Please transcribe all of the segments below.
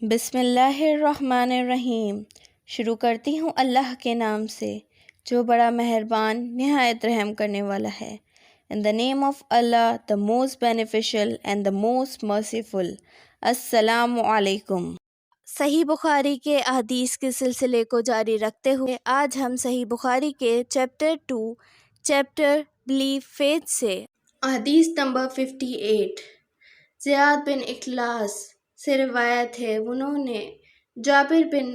بسم اللہ الرحمن الرحیم۔ شروع کرتی ہوں اللہ کے نام سے جو بڑا مہربان نہایت رحم کرنے والا ہے۔ In the name of Allah, the most beneficial and the most merciful. السلام علیکم۔ صحیح بخاری کے احادیث کے سلسلے کو جاری رکھتے ہوئے آج ہم صحیح بخاری کے چیپٹر 2 چیپٹر بلیو فیتھ سے حدیث نمبر 58 زیاد بن اخلاص سے روایت ہے، انہوں نے جابر بن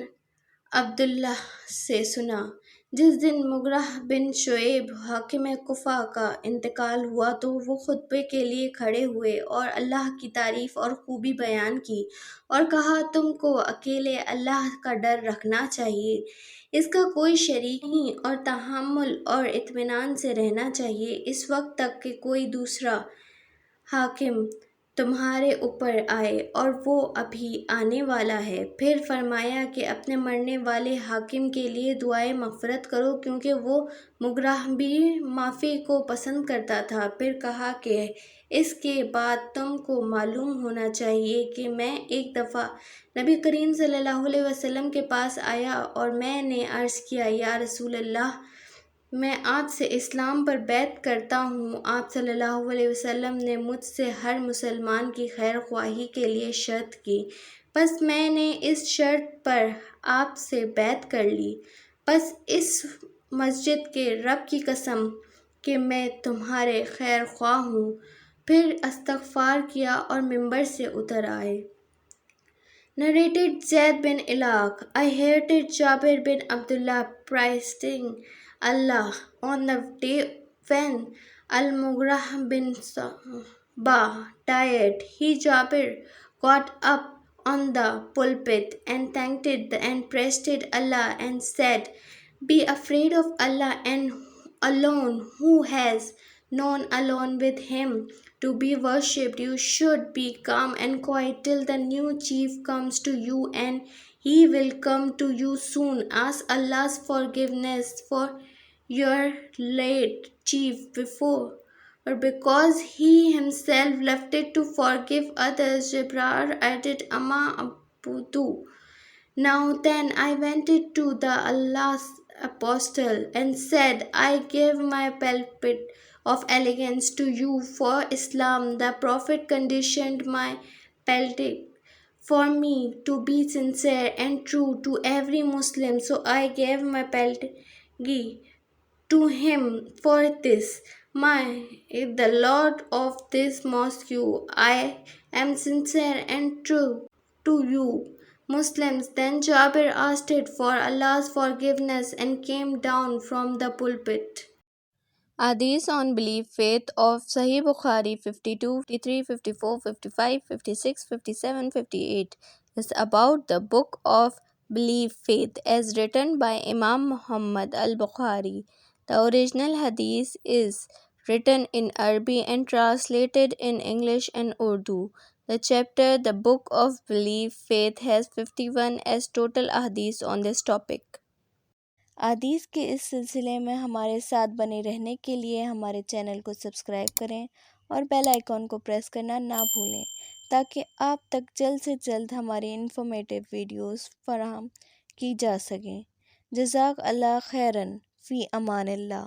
عبداللہ سے سنا، جس دن مغرہ بن شعیب حاکم کوفہ کا انتقال ہوا تو وہ خطبے کے لیے کھڑے ہوئے اور اللہ کی تعریف اور خوبی بیان کی اور کہا، تم کو اکیلے اللہ کا ڈر رکھنا چاہیے، اس کا کوئی شریک نہیں، اور تحمل اور اطمینان سے رہنا چاہیے اس وقت تک کہ کوئی دوسرا حاکم تمہارے اوپر آئے، اور وہ ابھی آنے والا ہے۔ پھر فرمایا کہ اپنے مرنے والے حاکم کے لیے دعائے مغفرت کرو کیونکہ وہ مغرہ بھی معافی کو پسند کرتا تھا۔ پھر کہا کہ اس کے بعد تم کو معلوم ہونا چاہیے کہ میں ایک دفعہ نبی کریم صلی اللہ علیہ وسلم کے پاس آیا اور میں نے عرض کیا، یا رسول اللہ، میں آپ سے اسلام پر بیعت کرتا ہوں۔ آپ صلی اللہ علیہ وسلم نے مجھ سے ہر مسلمان کی خیر خواہی کے لیے شرط کی، پس میں نے اس شرط پر آپ سے بیعت کر لی، پس اس مسجد کے رب کی قسم کہ میں تمہارے خیر خواہ ہوں۔ پھر استغفار کیا اور ممبر سے اتر آئے۔ Narrated Zayd bin Ilaq, I heard Jabir bin Abdullah praising Allah on the day when Al-Mughirah bin Shu'bah died. Jabir got up on the pulpit and thanked and praised Allah and said, be afraid of Allah and alone who has none alone with him to be worshipped. You should be calm and quiet till the new chief comes to you, and he will come to you soon. Ask Allah's forgiveness for your late chief before, or because he himself left it to forgive others. Jabir added, Amma Abudu. Now then I went to the Allah's apostle and said, I give my pulpit of allegiance to you for Islam. The Prophet conditioned my pulpit for me to be sincere and true to every Muslim, so I gave my pulpit to him for this. The Lord of this mosque, I am sincere and true to you Muslims. Then Jabir asked for Allah's forgiveness and came down from the pulpit. Hadith on belief faith of Sahih Bukhari 52, 53, 54, 55, 56, 57, 58 is about the book of belief faith as written by Imam Muhammad al-Bukhari. The original hadith is written in Arabic and translated in English and Urdu. The chapter, the book of belief faith, has 51 as total hadith on this topic. حدیث کے اس سلسلے میں ہمارے ساتھ بنے رہنے کے لیے ہمارے چینل کو سبسکرائب کریں اور بیل آئیکن کو پریس کرنا نہ بھولیں تاکہ آپ تک جلد سے جلد ہماری انفارمیٹیو ویڈیوز فراہم کی جا سکیں۔ جزاک اللہ خیراً، فی امان اللہ۔